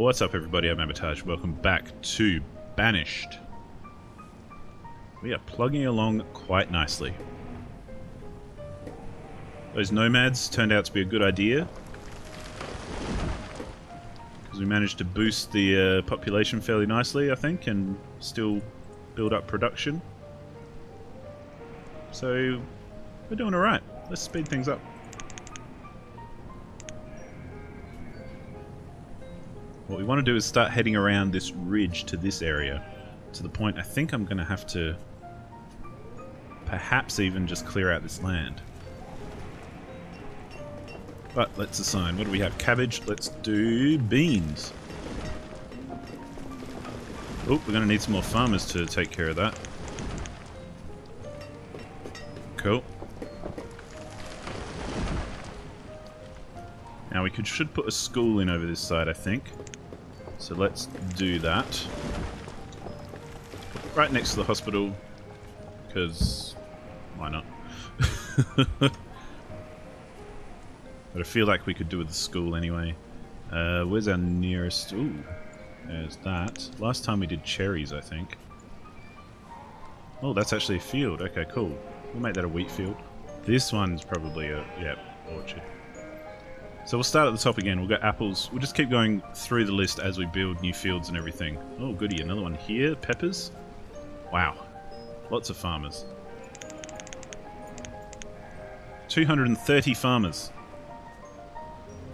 What's up everybody, I'm Abatage. Welcome back to Banished. We are plugging along quite nicely. Those nomads turned out to be a good idea, because we managed to boost the population fairly nicely, I think, and still build up production. So we're doing alright. Let's speed things up. What we want to do is start heading around this ridge to this area, to the point I think I'm going to have to perhaps even just clear out this land. But let's assign. What do we have? Cabbage. Let's do beans. Oh, we're going to need some more farmers to take care of that. Cool. Now we should put a school in over this side, I think. So let's do that. Right next to the hospital, because why not? But I feel like we could do with the school anyway. Where's our nearest? Ooh, there's that. Last time we did cherries, I think. Oh, that's actually a field. Okay, cool. We'll make that a wheat field. This one's probably a, yeah, orchard. So we'll start at the top again. We'll get apples. We'll just keep going through the list as we build new fields and everything. Oh, goody. Another one here. Peppers. Wow. Lots of farmers. 230 farmers.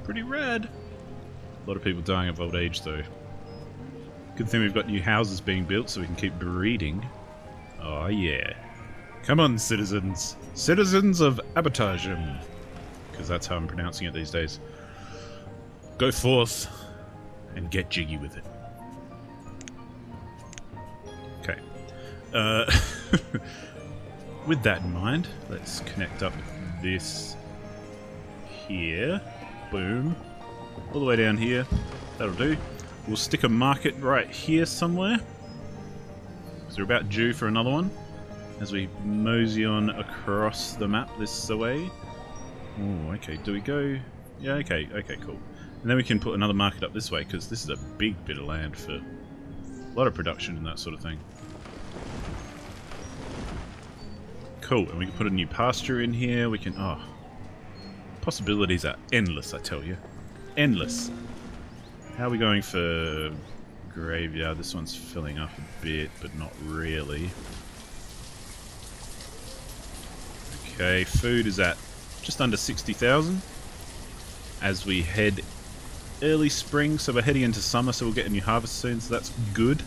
Pretty rad. A lot of people dying of old age, though. Good thing we've got new houses being built so we can keep breeding. Oh, yeah. Come on, citizens. Citizens of Abatage. Because that's how I'm pronouncing it these days. Go forth and get jiggy with it. Okay. With that in mind, let's connect up this here. Boom. All the way down here. That'll do. We'll stick a market right here somewhere. So we're about due for another one. As we mosey on across the map this way. Oh, okay. Do we go? Yeah, okay. Okay, cool. And then we can put another market up this way, because this is a big bit of land for a lot of production and that sort of thing. Cool. And we can put a new pasture in here. We can... Oh. Possibilities are endless, I tell you. Endless. How are we going for graveyard? This one's filling up a bit, but not really. Okay, food is at just under 60,000 as we head early spring, so we're heading into summer, so we'll get a new harvest soon, so that's good.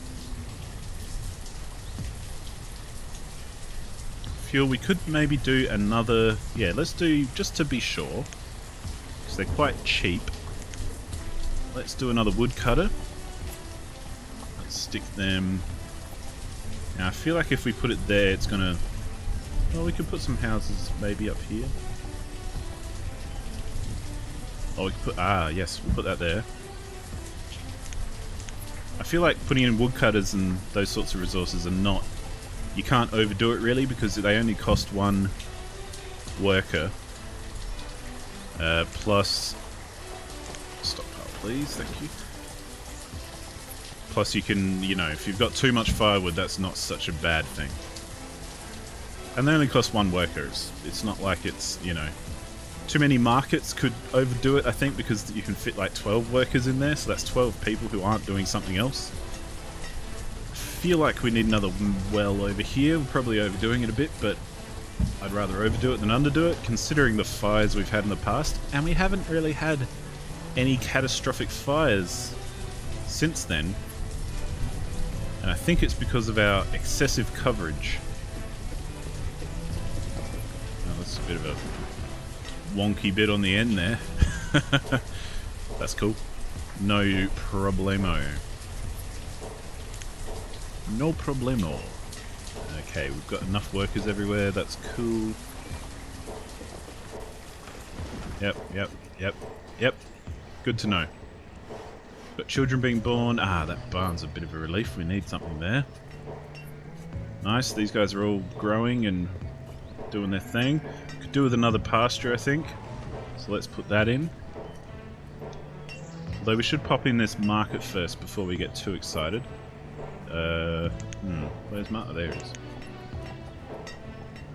Fuel, we could maybe do another, yeah, let's do, just to be sure, because they're quite cheap, let's do another woodcutter. Let's stick them, now I feel like if we put it there it's gonna, well, we could put some houses maybe up here. Oh, we can put... Ah, yes, we'll put that there. I feel like putting in woodcutters and those sorts of resources are not... You can't overdo it, really, because they only cost one worker. Plus... Stockpile, please. Thank you. Plus you can, you know, if you've got too much firewood, that's not such a bad thing. And they only cost one worker. It's not like it's, you know... Too many markets could overdo it, I think, because you can fit like 12 workers in there, so that's 12 people who aren't doing something else. I feel like we need another well over here. We're probably overdoing it a bit, but I'd rather overdo it than underdo it, considering the fires we've had in the past, and we haven't really had any catastrophic fires since then. And I think it's because of our excessive coverage. Now, that's a bit of a wonky bit on the end there. That's cool. No problemo. No problemo. Okay, we've got enough workers everywhere. That's cool. Yep. Good to know. Got children being born. Ah, that barn's a bit of a relief. We need something there. Nice. These guys are all growing and doing their thing. Could do with another pasture, I think. So let's put that in. Although we should pop in this market first before we get too excited. Where's Mark? There it is.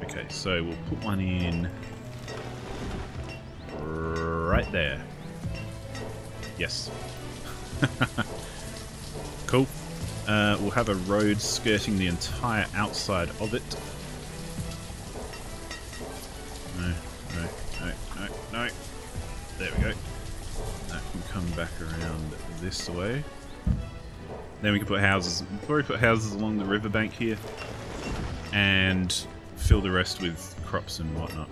Okay, so we'll put one in right there. Yes. Cool. We'll have a road skirting the entire outside of it. No. There we go. That can come back around this way. Then we can put houses. We'll probably put houses along the riverbank here. And fill the rest with crops and whatnot.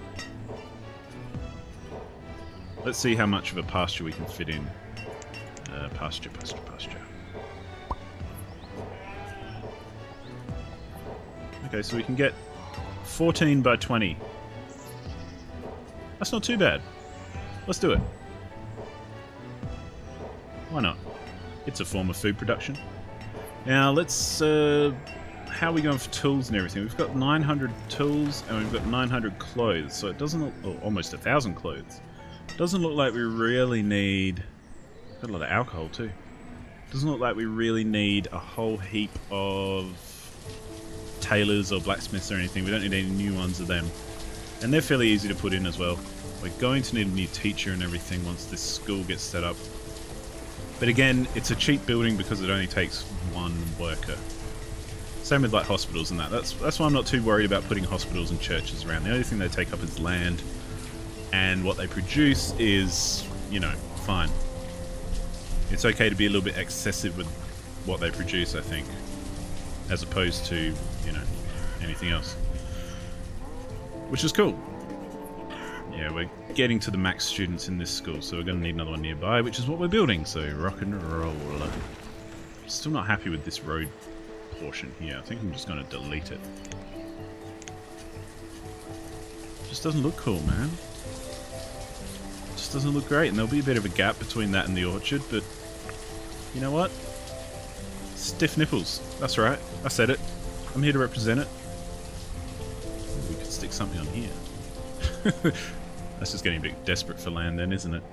Let's see how much of a pasture we can fit in. Pasture. Okay, so we can get 14 by 20. That's not too bad. Let's do it. Why not? It's a form of food production. Now let's... how are we going for tools and everything? We've got 900 tools and we've got 900 clothes, so it doesn't look... Oh, almost 1,000 clothes. Doesn't look like we really need... Got a lot of alcohol too. Doesn't look like we really need a whole heap of tailors or blacksmiths or anything. We don't need any new ones of them. And they're fairly easy to put in as well. We're going to need a new teacher and everything once this school gets set up. But again, it's a cheap building because it only takes one worker. Same with like hospitals and that. That's why I'm not too worried about putting hospitals and churches around. The only thing they take up is land. And what they produce is, you know, fine. It's okay to be a little bit excessive with what they produce, I think. As opposed to, you know, anything else. Which is cool. Yeah, we're getting to the max students in this school, so we're going to need another one nearby, which is what we're building, so rock and roll. Still not happy with this road portion here. I think I'm just going to delete it. Just doesn't look cool, man. Just doesn't look great, and there'll be a bit of a gap between that and the orchard, but you know what? Stiff nipples. That's right. I said it. I'm here to represent it. We could stick something on here. That's just getting a bit desperate for land then, isn't it?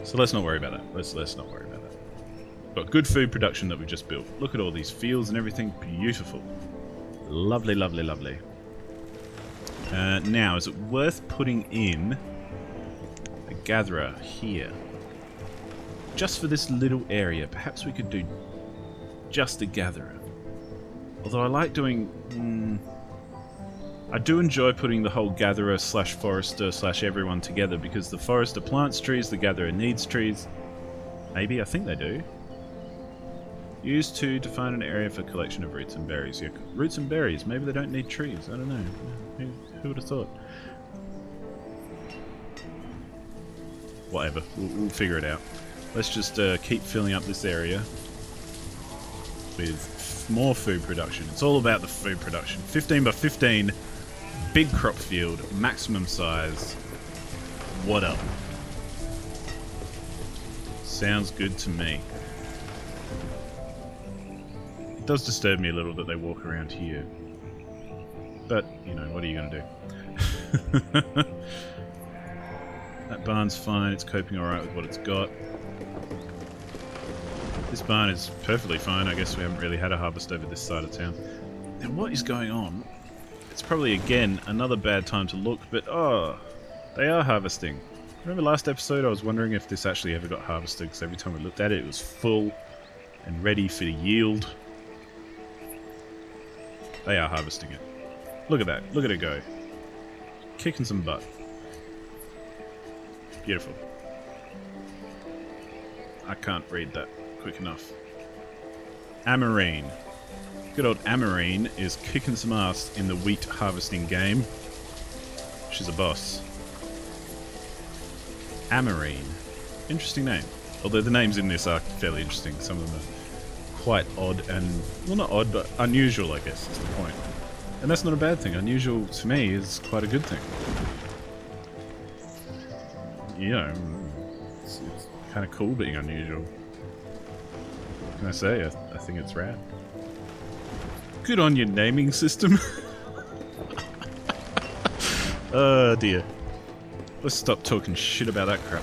So let's not worry about that. Let's not worry about that. Got good food production that we've just built. Look at all these fields and everything. Beautiful. Lovely, lovely, lovely. Now, is it worth putting in a gatherer here? Just for this little area. Perhaps we could do just a gatherer. Although I like doing... I do enjoy putting the whole gatherer slash forester slash everyone together because the forester plants trees, the gatherer needs trees. Maybe, I think they do. Use to define an area for collection of roots and berries. Yeah, roots and berries. Maybe they don't need trees. I don't know. Who would have thought? Whatever. We'll figure it out. Let's just keep filling up this area with more food production. It's all about the food production. 15 by 15, big crop field, maximum size. What up? Sounds good to me. It does disturb me a little that they walk around here. But, you know, what are you going to do? That barn's fine. It's coping alright with what it's got. This barn is perfectly fine. I guess we haven't really had a harvest over this side of town. Now, what is going on? It's probably, again, another bad time to look, but oh, they are harvesting. Remember last episode I was wondering if this actually ever got harvested, because every time we looked at it, it was full and ready for the yield. They are harvesting it. Look at that. Look at it go. Kicking some butt. Beautiful. I can't read that quick enough. Amarine. Good old Amarine is kicking some ass in the wheat harvesting game. She's a boss. Amarine. Interesting name. Although the names in this are fairly interesting. Some of them are quite odd and... well, not odd, but unusual, I guess, is the point. And that's not a bad thing. Unusual, to me, is quite a good thing. You know, it's kind of cool being unusual. What can I say? I think it's rad. Good on your naming system. Oh dear. Let's stop talking shit about that crap.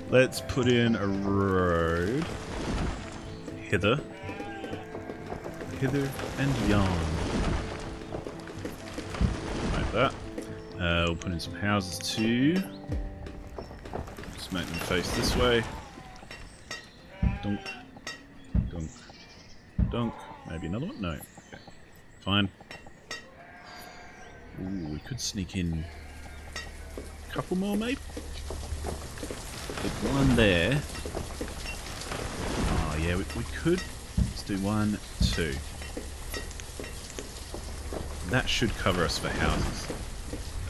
Let's put in a road. Hither. Hither and yon. Like that. We'll put in some houses too. Just make them face this way. Dunk. Dunk. Dunk. Maybe another one? No. Okay. Fine. Ooh, we could sneak in a couple more maybe? With one there. Oh yeah, we could. Let's do 1, 2. That should cover us for houses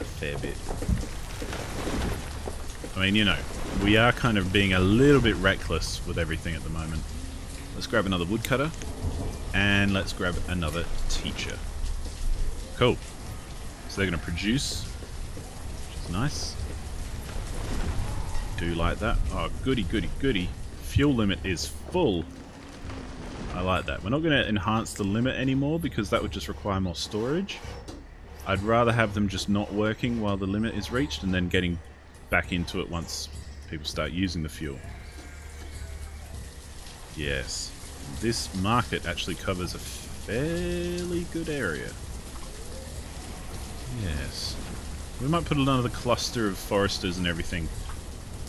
a fair bit. I mean, you know, we are kind of being a little bit reckless with everything at the moment. Let's grab another woodcutter, and let's grab another teacher. Cool. So they're going to produce, which is nice. Do like that. Oh, goody, goody, goody. Fuel limit is full. I like that. We're not going to enhance the limit anymore because that would just require more storage. I'd rather have them just not working while the limit is reached and then getting back into it once people start using the fuel. Yes. This market actually covers a fairly good area. Yes. We might put another cluster of foresters and everything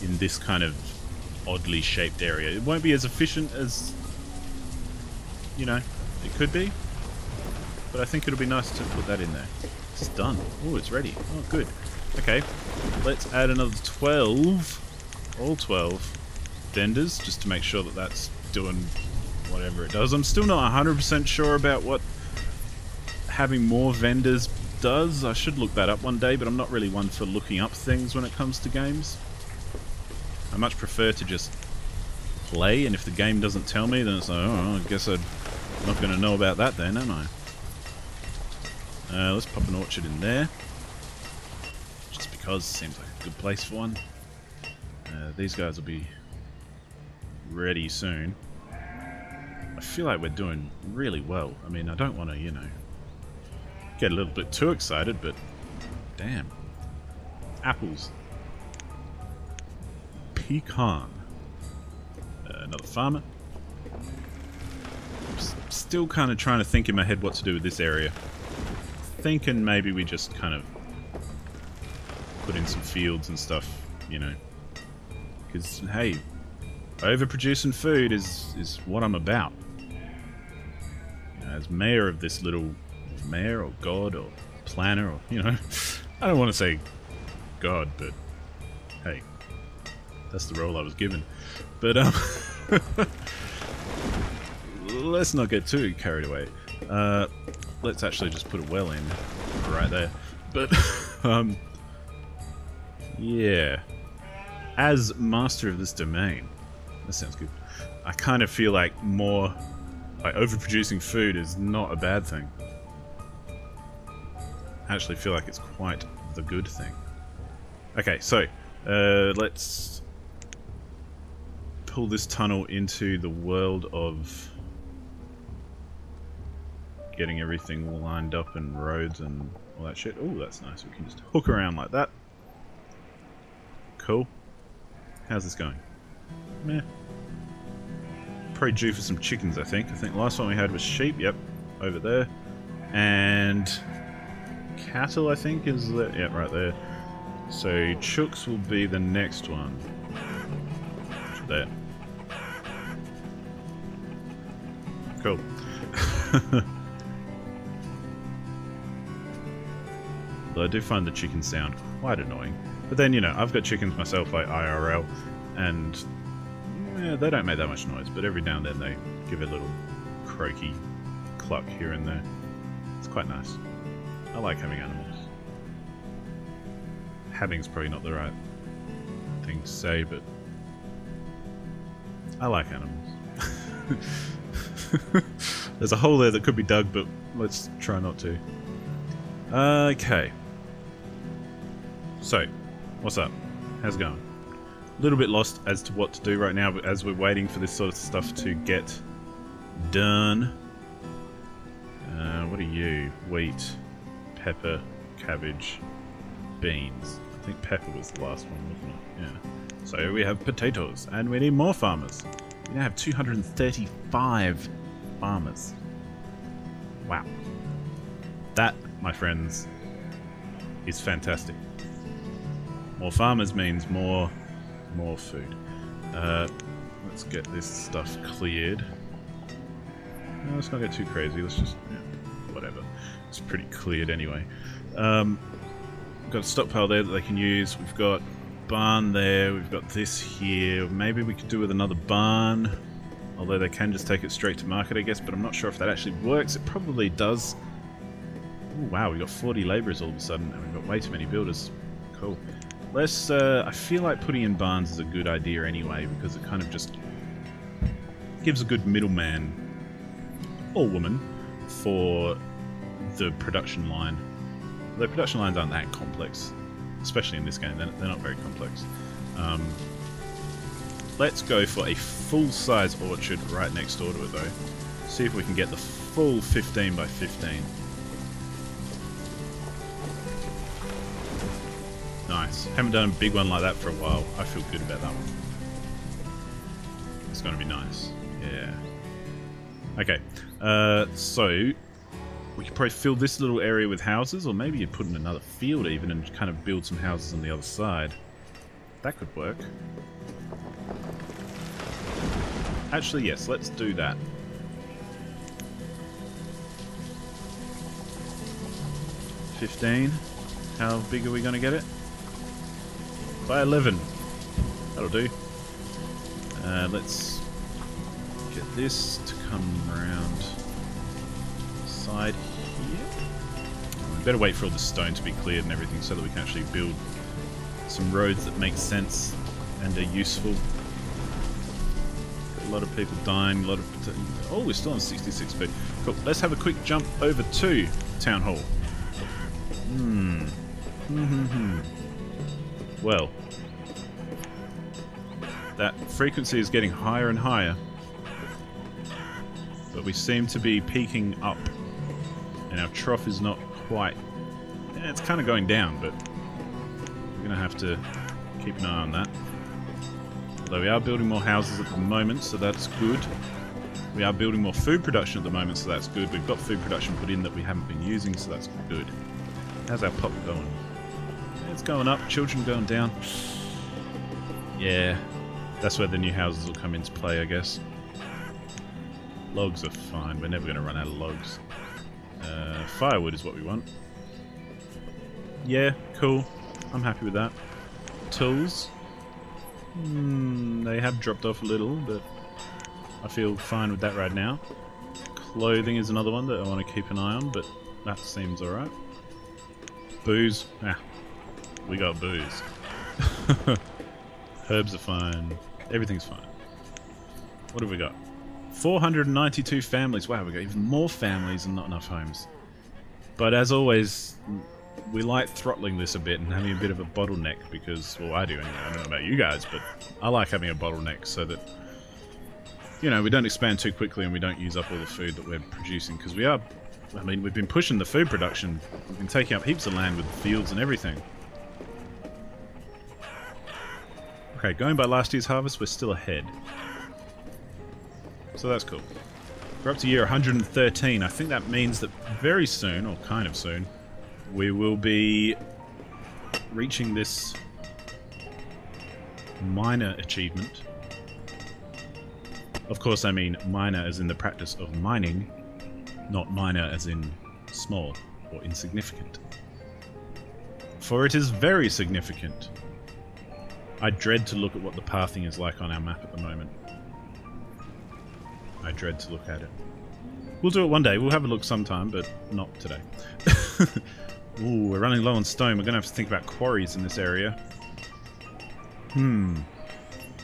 in this kind of oddly shaped area. It won't be as efficient as, you know, it could be, but I think it'll be nice to put that in there. It's done. Oh, it's ready. Oh, good. Okay, let's add another 12, all 12 vendors, just to make sure that that's doing whatever it does. I'm still not 100% sure about what having more vendors does. I should look that up one day, but I'm not really one for looking up things when it comes to games. I much prefer to just play, and if the game doesn't tell me, then it's like, oh, I guess I'm not going to know about that then, am I? Let's pop an orchard in there. Just because it seems like a good place for one. These guys will be ready soon. I feel like we're doing really well. I mean, I don't want to, you know, get a little bit too excited, but damn. Apples. Pecan. Another farmer. Still kind of trying to think in my head what to do with this area. Thinking maybe we just kind of put in some fields and stuff, you know. Because, hey, overproducing food is what I'm about. You know, as mayor of this little... mayor or god or planner or, you know... I don't want to say god, but hey, that's the role I was given. But, let's not get too carried away. Let's actually just put a well in right there. But, yeah. As master of this domain, that sounds good. I kind of feel like more, like overproducing food is not a bad thing. I actually feel like it's quite the good thing. Okay, so let's pull this tunnel into the world of getting everything lined up and roads and all that shit. Oh, that's nice. We can just hook around like that. Cool. How's this going? Meh. Probably due for some chickens, I think. I think the last one we had was sheep. Yep, over there. And cattle, I think, is there. Yep, right there. So chooks will be the next one. There. Cool. Though I do find the chicken sound quite annoying. But then, you know, I've got chickens myself, like IRL, and yeah, they don't make that much noise, but every now and then they give a little croaky cluck here and there. It's quite nice. I like having animals. Having's probably not the right thing to say, but I like animals. There's a hole there that could be dug, but let's try not to. Okay. So, what's up? How's it going? A little bit lost as to what to do right now, but as we're waiting for this sort of stuff to get done. What are you? Wheat, pepper, cabbage, beans. I think pepper was the last one, wasn't it? Yeah. So we have potatoes, and we need more farmers. We now have 235 farmers. Wow. That, my friends, is fantastic. More farmers means more food. Let's get this stuff cleared. No, let's not get too crazy. Let's just, whatever. It's pretty cleared anyway. We've got a stockpile there that they can use. We've got barn there. We've got this here. Maybe we could do with another barn. Although they can just take it straight to market, I guess. But I'm not sure if that actually works. It probably does. Ooh, wow, we've got 40 labourers all of a sudden. And we've got way too many builders. Cool. Let's, I feel like putting in barns is a good idea anyway. Because it kind of just gives a good middleman, or woman, for the production line. The production lines aren't that complex, especially in this game. They're not very complex. Let's go for a full-size orchard right next door to it, though. See if we can get the full 15 by 15. Nice. Haven't done a big one like that for a while. I feel good about that one. It's going to be nice. Yeah. Okay. So we could probably fill this little area with houses, or maybe you'd put in another field even and kind of build some houses on the other side. That could work. Actually, yes, let's do that. $15. How big are we going to get it? By 11. That'll do. Let's get this to come around side here. We better wait for all the stone to be cleared and everything so that we can actually build some roads that make sense and are useful. Got a lot of people dying, a lot of... Oh, we're still on 66 feet. Cool. Let's have a quick jump over to Town Hall. Well, that frequency is getting higher and higher, but we seem to be peaking up, and our trough is not quite... it's kind of going down, but we're going to have to keep an eye on that. Although we are building more houses at the moment, so that's good. We are building more food production at the moment, so that's good. We've got food production put in that we haven't been using, so that's good. How's our pop going? It's going up, children going down. Yeah, that's where the new houses will come into play, I guess. Logs are fine, we're never going to run out of logs. Firewood is what we want. Yeah, cool. I'm happy with that. Tools. They have dropped off a little, but I feel fine with that right now. Clothing is another one that I want to keep an eye on, but that seems alright. Booze. We got booze. Herbs are fine. Everything's fine. What have we got? 492 families. Wow, we got even more families and not enough homes. But as always, we like throttling this a bit and having a bit of a bottleneck because, well, I do anyway. I don't know about you guys, but I like having a bottleneck so that, you know, we don't expand too quickly and we don't use up all the food that we're producing, because we are... I mean, we've been pushing the food production. We've been taking up heaps of land with fields and everything. Okay, going by last year's harvest, we're still ahead. So that's cool. We're up to year 113. I think that means that very soon, or kind of soon, we will be reaching this minor achievement. Of course, I mean minor as in the practice of mining, not minor as in small or insignificant. For it is very significant. I dread to look at what the pathing is like on our map at the moment. I dread to look at it. We'll do it one day. We'll have a look sometime, but not today. Ooh, we're running low on stone. We're going to have to think about quarries in this area.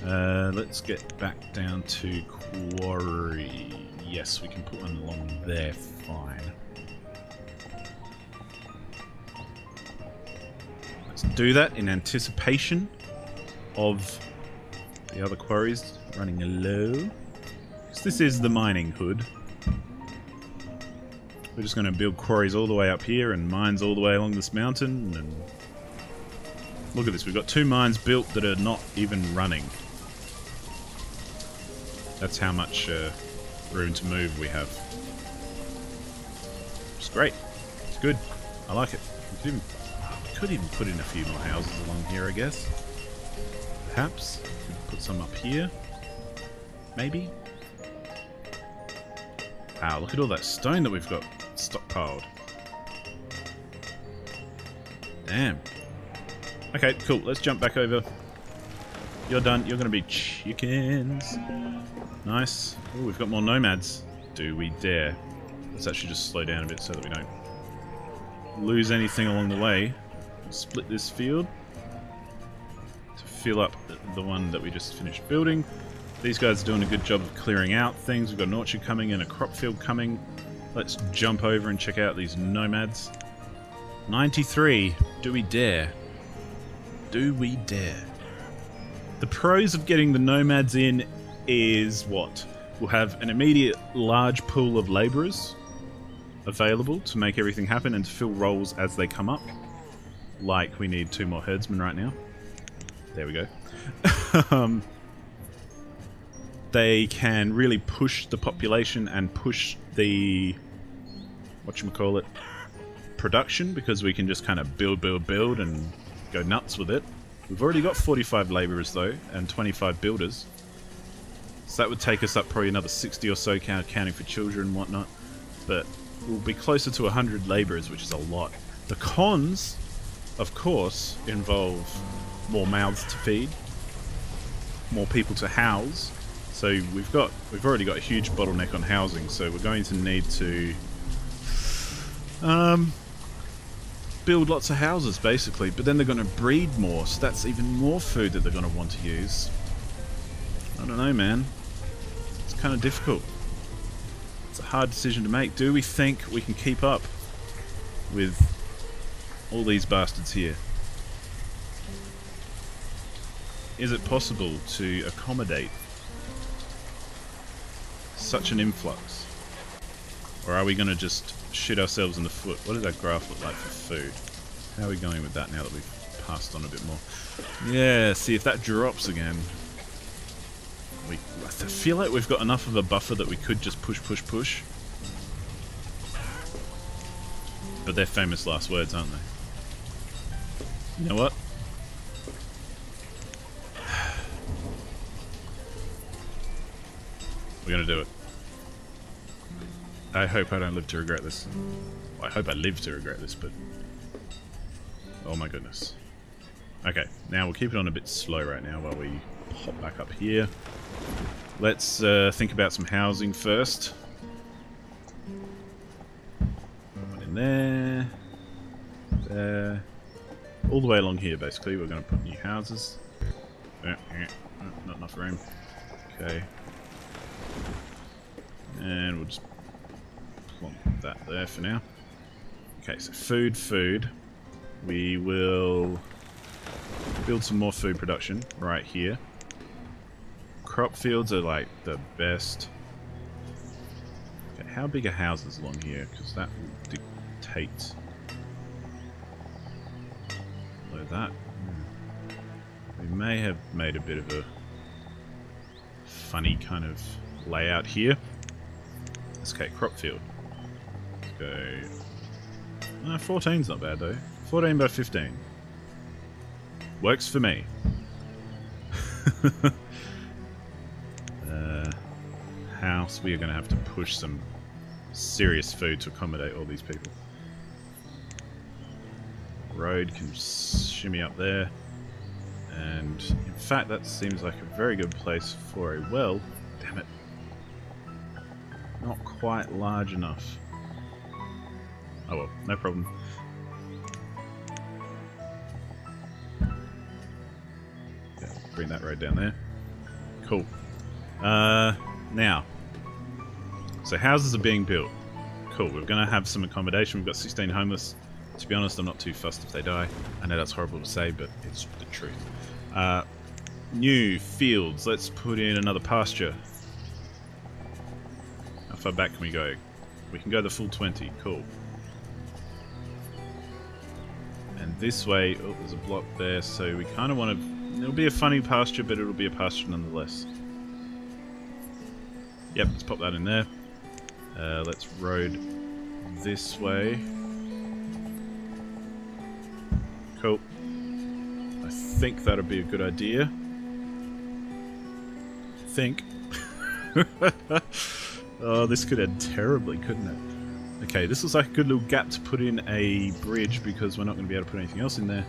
Let's get back down to quarry. Yes, we can put one along there. Fine. Let's do that in anticipation of the other quarries running low. So this is the mining hood. We're just going to build quarries all the way up here and mines all the way along this mountain, and Look at this. We've got 2 mines built that are not even running. That's how much room to move we have. It's great. It's good. I like it. We could even put in a few more houses along here, I guess. Perhaps. Put some up here. Maybe. Wow, look at all that stone that we've got stockpiled. Damn. Okay, cool. Let's jump back over. You're done. You're going to be chickens. Nice. Oh, we've got more nomads. Do we dare? Let's actually just slow down a bit so that we don't lose anything along the way. We'll split this field to fill up the one that we just finished building. These guys are doing a good job of clearing out things. We've got an orchard coming and a crop field coming. Let's jump over and check out these nomads. 93. Do we dare? Do we dare? The pros of getting the nomads in is what? We'll have an immediate large pool of labourers available to make everything happen and to fill roles as they come up. Like we need 2 more herdsmen right now. There we go. They can really push the population and push the whatchamacallit production, because we can just kind of build and go nuts with it. We've already got 45 labourers though and 25 builders, so that would take us up probably another 60 or so, counting for children and whatnot, but we'll be closer to 100 labourers, which is a lot. The cons, of course, involve more mouths to feed, more people to house. So we've already got a huge bottleneck on housing, so we're going to need to build lots of houses basically, but then they're going to breed more, so that's even more food that they're going to want to use. I don't know, man. It's kind of difficult. It's a hard decision to make. Do we think we can keep up with all these bastards here? Is it possible to accommodate such an influx? Or are we going to just shoot ourselves in the foot? What does that graph look like for food? How are we going with that now that we've passed on a bit more? Yeah, see if that drops again. I feel like we've got enough of a buffer that we could just push. But they're famous last words, aren't they? You know what? We're gonna do it. I hope I don't live to regret this. Well, I hope I live to regret this, but... oh my goodness. Okay, now we'll keep it on a bit slow right now while we hop back up here. Let's think about some housing first. One in there. There. All the way along here, basically, we're going to put new houses. Not enough room. Okay. And we'll just plonk that there for now. Okay, so food. We will build some more food production right here. Crop fields are like the best. Okay, how big are houses along here? Because that will dictate. Below that. We may have made a bit of a funny kind of layout here. Okay, crop field. Let's go. 14's not bad though. 14 by 15. Works for me. House. We are going to have to push some serious food to accommodate all these people. Road can shimmy up there. And in fact, that seems like a very good place for a well. Damn it. Not quite large enough. Oh well, no problem. Yeah, bring that road down there. Cool. Now, so houses are being built. Cool, we're going to have some accommodation. We've got 16 homeless. To be honest, I'm not too fussed if they die. I know that's horrible to say, but it's the truth. New fields. Let's put in another pasture. How far back can we go? We can go the full 20. Cool. And this way. Oh, there's a block there, so we kind of want to... It'll be a funny pasture, but it'll be a pasture nonetheless. Yep, let's pop that in there. Let's road this way. Cool. I think that'll be a good idea. Oh, this could end terribly, couldn't it? Okay, this looks like a good little gap to put in a bridge because we're not going to be able to put anything else in there.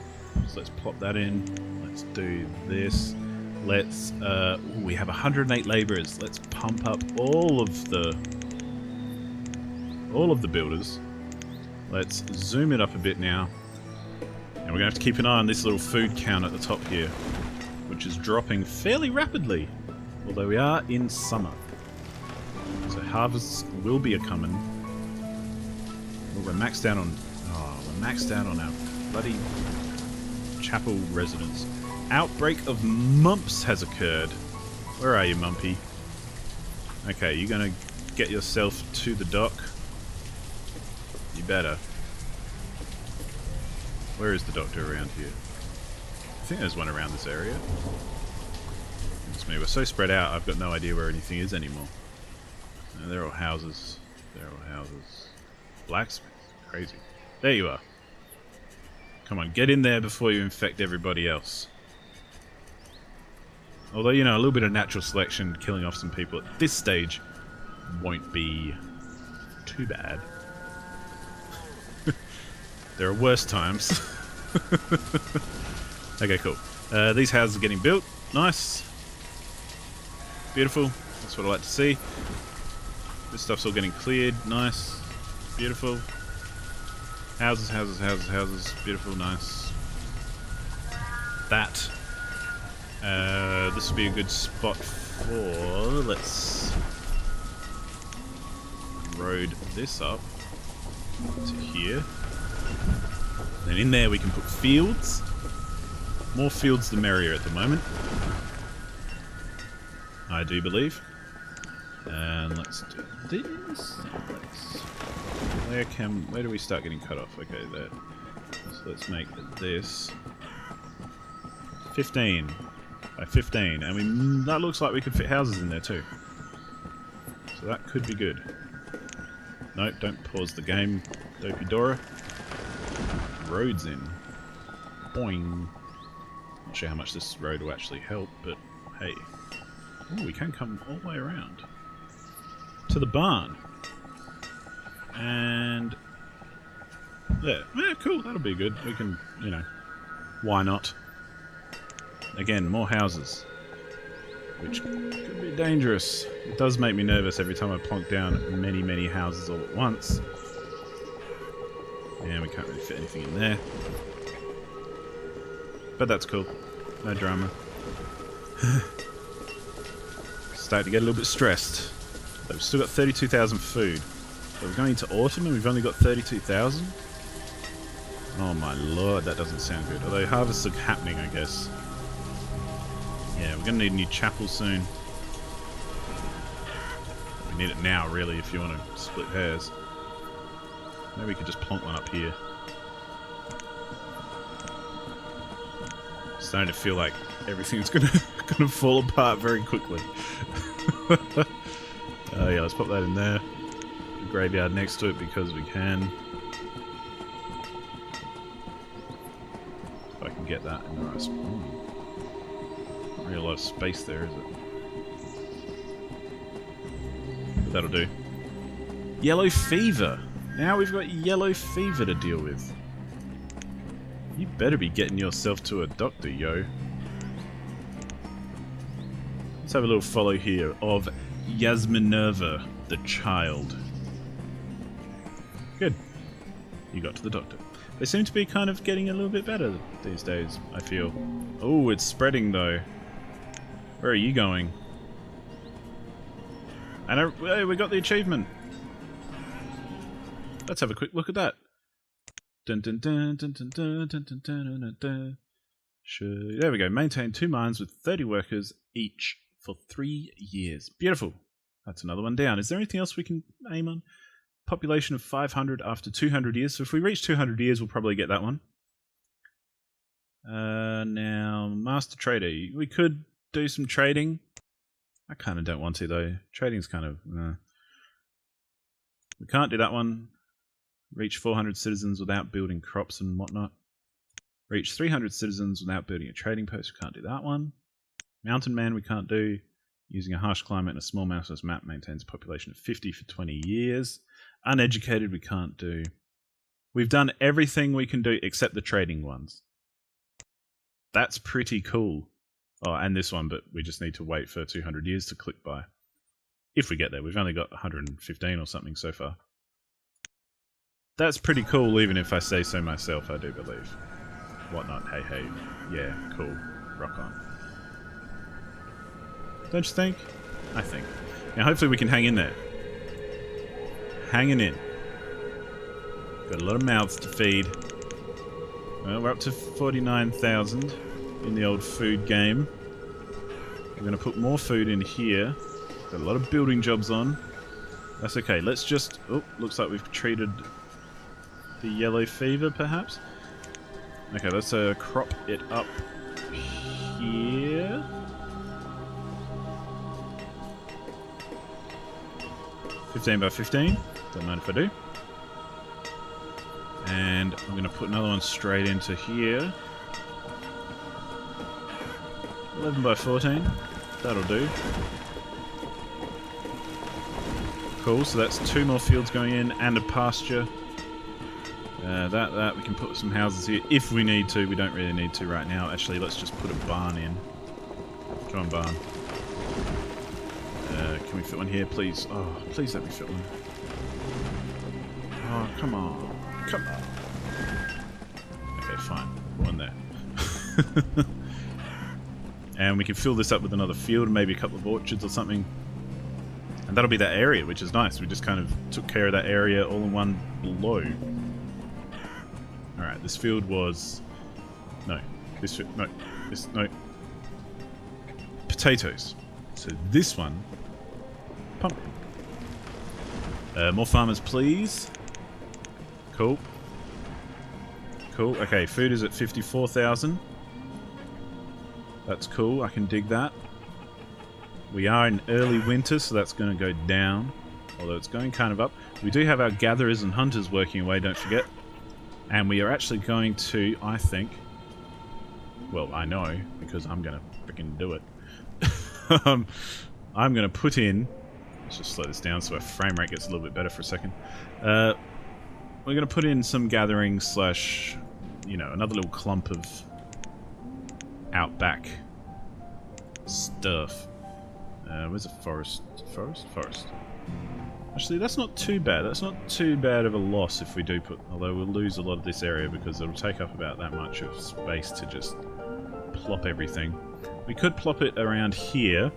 So let's plop that in. Let's do this. Let's, we have 108 laborers. Let's pump up all of the builders. Let's zoom it up a bit now. And we're going to have to keep an eye on this little food count at the top here, which is dropping fairly rapidly, although we are in summer. So harvests will be a-coming. Oh, we're maxed out on... Oh, we're maxed out on our bloody chapel residents. Outbreak of mumps has occurred. Where are you, Mumpy? Okay, you're going to get yourself to the dock. You better. Where is the doctor around here? I think there's one around this area. It's me. We're so spread out, I've got no idea where anything is anymore. No, they're all houses. They're all houses. Blacksmith. Crazy. There you are. Come on, get in there before you infect everybody else. Although, you know, a little bit of natural selection, killing off some people at this stage won't be too bad. There are worse times. Okay, cool. These houses are getting built. Nice. Beautiful. That's what I like to see. This stuff's all getting cleared. Nice. Beautiful. Houses, houses, houses, houses. Beautiful, nice. That. This would be a good spot for... Let's road this up to here. Then in there we can put fields. More fields the merrier at the moment, I do believe. And let's do this. Where do we start getting cut off? Okay, there. So let's make this 15 by 15, and that looks like we could fit houses in there too. So that could be good. Nope, don't pause the game, Dopey Dora. Roads in. Boing. Not sure how much this road will actually help, but hey. Ooh, we can come all the way around to the barn. And there. Yeah, cool, that'll be good. We can, you know, why not? Again, more houses. Which could be dangerous. It does make me nervous every time I plonk down many, many houses all at once. Yeah, we can't really fit anything in there. But that's cool. No drama. Starting to get a little bit stressed. But we've still got 32,000 food. So we're going into autumn and we've only got 32,000? Oh my lord, that doesn't sound good. Although harvests are happening, I guess. Yeah, we're going to need a new chapel soon. We need it now, really, if you want to split hairs. Maybe we could just plonk one up here. Starting to feel like everything's gonna fall apart very quickly. Yeah, let's pop that in there. The graveyard next to it because we can. If I can get that in the right spot. Not really a lot of space there, is it? But that'll do. Yellow fever. Now we've got yellow fever to deal with. You better be getting yourself to a doctor, yo. Let's have a little follow here of Yasminerva, the child. Good. You got to the doctor. They seem to be kind of getting a little bit better these days, I feel. Oh, it's spreading though. Where are you going? And hey, we got the achievement. Let's have a quick look at that. Dun, dun, dun, dun, dun, dun, dun, dun, dun, dun, dun. Sure. There we go. Maintain 2 mines with 30 workers each for 3 years. Beautiful. That's another one down. Is there anything else we can aim on? Population of 500 after 200 years. So if we reach 200 years, we'll probably get that one. Now, Master Trader. We could do some trading. I kind of don't want to, though. Trading's kind of... We can't do that one. Reach 400 citizens without building crops and whatnot. Reach 300 citizens without building a trading post. We can't do that one. Mountain Man we can't do. Using a harsh climate and a small mountainous map maintains a population of 50 for 20 years. Uneducated we can't do. We've done everything we can do except the trading ones. That's pretty cool. Oh, and this one, but we just need to wait for 200 years to click by. If we get there. We've only got 115 or something so far. That's pretty cool, even if I say so myself, I do believe. Whatnot, hey, hey. Yeah, cool. Rock on. Don't you think? I think. Now, hopefully we can hang in there. Hanging in. Got a lot of mouths to feed. Well, we're up to 49,000 in the old food game. We're going to put more food in here. Got a lot of building jobs on. That's okay. Let's just... Oh, looks like we've treated the yellow fever, perhaps. Okay, let's crop it up here. $15 by $15. Don't mind if I do. And I'm going to put another one straight into here. 11 by 14. That'll do. Cool, so that's 2 more fields going in and a pasture. That we can put some houses here if we need to. We don't really need to right now. Actually, let's just put a barn in. Come on, barn. Can we fit one here, please? Oh, please let me fit one. Oh, come on. Come on. Okay, fine. One there. And we can fill this up with another field, maybe a couple of orchards or something. And that'll be that area, which is nice. We just kind of took care of that area all in one blow. Alright, this field was... No. This... No. This... No. Potatoes. So this one... Pumpkin. More farmers, please. Cool. Cool. Okay, food is at 54,000. That's cool. I can dig that. We are in early winter, so that's going to go down. Although it's going kind of up. We do have our gatherers and hunters working away, don't forget. And we are actually going to, I think... Well, I know, because I'm going to freaking do it. I'm going to put in... Let's just slow this down so our frame rate gets a little bit better for a second. We're going to put in some gathering slash, you know, another little clump of outback stuff. Where's a forest? Forest. Actually, that's not too bad. That's not too bad of a loss if we do put... Although we'll lose a lot of this area because it'll take up about that much of space to just plop everything. We could plop it around here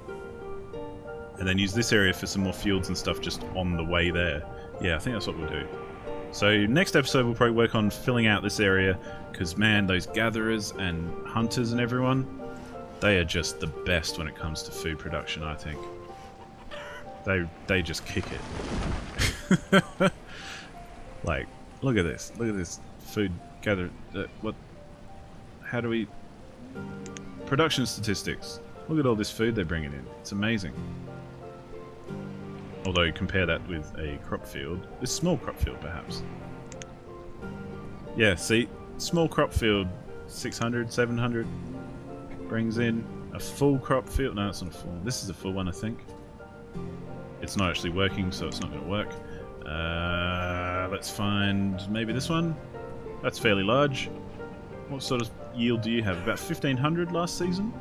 and then use this area for some more fields and stuff just on the way there. Yeah, I think that's what we'll do. So next episode we'll probably work on filling out this area because, man, those gatherers and hunters and everyone, they are just the best when it comes to food production, I think. They just kick it. Like, look at this. Look at this food gather. What? How do we... Production statistics. Look at all this food they're bringing in. It's amazing. Although, compare that with a crop field. This small crop field, perhaps. Yeah, see? Small crop field, 600, 700. Brings in a full crop field. No, it's not a full one. This is a full one, I think. It's not actually working, so it's not going to work. Let's find maybe this one. That's fairly large. What sort of yield do you have? About 1,500 last season?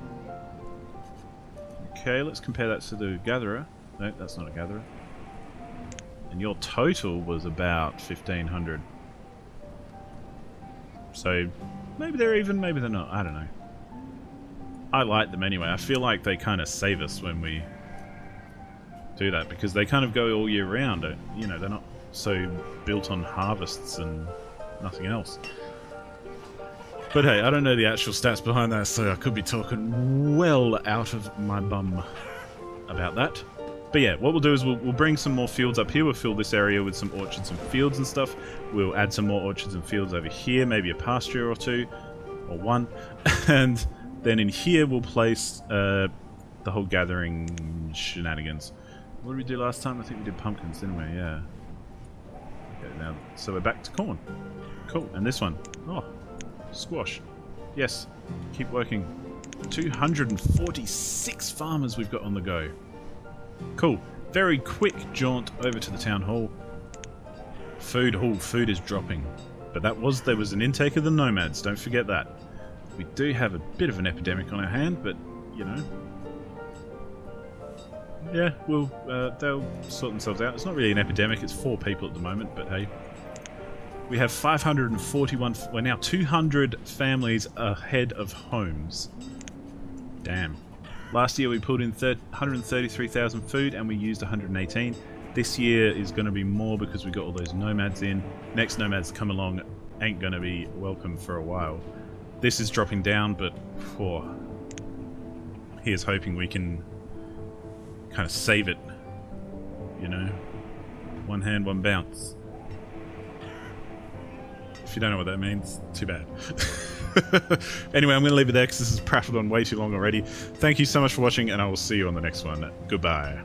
Okay, let's compare that to the gatherer. No, that's not a gatherer. And your total was about 1,500. So, maybe they're even, maybe they're not. I don't know. I like them anyway. I feel like they kind of save us when we do that, because they kind of go all year round. You know, they're not so built on harvests and nothing else. But hey, I don't know the actual stats behind that, so I could be talking well out of my bum about that. But yeah, what we'll do is we'll bring some more fields up here. We'll fill this area with some orchards and fields and stuff. We'll add some more orchards and fields over here, maybe a pasture or two. or 1. And then in here we'll place the whole gathering shenanigans. What did we do last time? I think we did pumpkins, didn't we? Yeah. Okay, now, so we're back to corn. Cool. And this one. Oh, squash. Yes. Keep working. 246 farmers we've got on the go. Cool. Very quick jaunt over to the town hall. Food. Oh, food is dropping. But there was an intake of the nomads. Don't forget that. We do have a bit of an epidemic on our hand, but, you know. Yeah, they'll sort themselves out. It's not really an epidemic, it's 4 people at the moment, but hey. We have 541, we're now 200 families ahead of homes. Damn. Last year we pulled in 133,000 food and we used 118. This year is going to be more because we got all those nomads in. Next nomads come along ain't going to be welcome for a while. This is dropping down, but here's hoping we can kind of save it, you know. One hand, one bounce. If you don't know what that means, too bad. Anyway, I'm going to leave it there because this has prattled on way too long already. Thank you so much for watching, and I will see you on the next one. Goodbye.